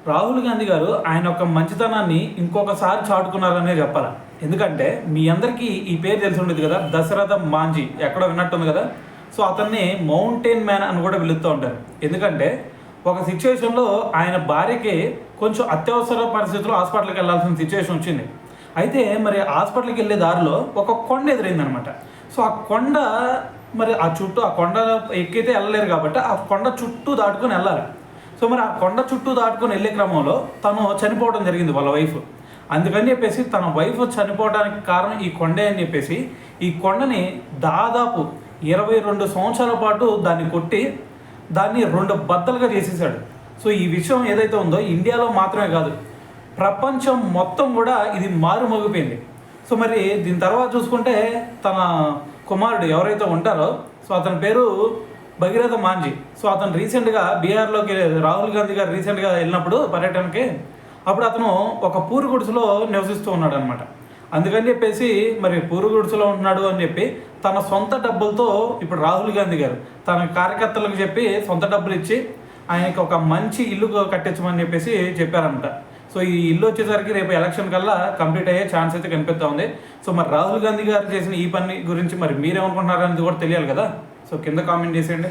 రాహుల్ గాంధీ గారు ఆయన యొక్క మంచితనాన్ని ఇంకొకసారి చాటుకున్నారనే చెప్పాలి. ఎందుకంటే మీ అందరికీ ఈ పేరు తెలిసి ఉండేది కదా, దశరథ మాంజీ, ఎక్కడో విన్నట్టుంది కదా. సో అతన్ని మౌంటైన్ మ్యాన్ అని కూడా పిలుస్తూ ఉంటారు. ఎందుకంటే ఒక సిచ్యువేషన్లో ఆయన భార్యకి కొంచెం అత్యవసర పరిస్థితుల్లో హాస్పిటల్కి వెళ్ళాల్సిన సిచ్యువేషన్ వచ్చింది. అయితే మరి హాస్పిటల్కి వెళ్ళే దారిలో ఒక కొండ ఎదురైందనమాట. సో ఆ కొండ మరి ఆ కొండ ఎక్కితే వెళ్ళలేరు కాబట్టి ఆ కొండ చుట్టూ దాటుకొని వెళ్ళాలి. సో మరి ఆ కొండ చుట్టూ దాటుకొని వెళ్ళే క్రమంలో తను చనిపోవడం జరిగింది, వాళ్ళ వైఫ్. అందుకని చెప్పేసి తన వైఫ్ చనిపోవడానికి కారణం ఈ కొండే అని చెప్పేసి ఈ కొండని దాదాపు 22 సంవత్సరాల పాటు దాన్ని కొట్టి దాన్ని 2 బద్దలుగా చేసేసాడు. సో ఈ విషయం ఏదైతే ఉందో ఇండియాలో మాత్రమే కాదు, ప్రపంచం మొత్తం కూడా ఇది మారుమోగిపోయింది. సో మరి దీని తర్వాత చూసుకుంటే తన కుమారుడు ఎవరైతే ఉంటారో సో అతని పేరు భగీరథ మాంజీ. సో అతను రీసెంట్గా బీహార్లోకి రాహుల్ గాంధీ గారు రీసెంట్గా వెళ్ళినప్పుడు పర్యటనకి, అప్పుడు అతను ఒక పూరు గుడిసెలో నివసిస్తూ ఉన్నాడు అనమాట. అందుకని చెప్పేసి మరి పూరు గుడిసెలో ఉంటున్నాడు అని చెప్పి తన సొంత డబ్బులతో ఇప్పుడు రాహుల్ గాంధీ గారు తన కార్యకర్తలకు చెప్పి సొంత డబ్బులు ఇచ్చి ఆయనకి ఒక మంచి ఇల్లు కట్టించమని చెప్పేసి చెప్పారనమాట. సో ఈ ఇల్లు వచ్చేసరికి రేపు ఎలక్షన్ కల్లా కంప్లీట్ అయ్యే ఛాన్స్ అయితే కనిపిస్తూ ఉంది. సో మరి రాహుల్ గాంధీ గారు చేసిన ఈ పని గురించి మరి మీరేమనుకుంటున్నారనేది కూడా తెలియాలి కదా. సో కింద కామెంట్ చేసేయండి.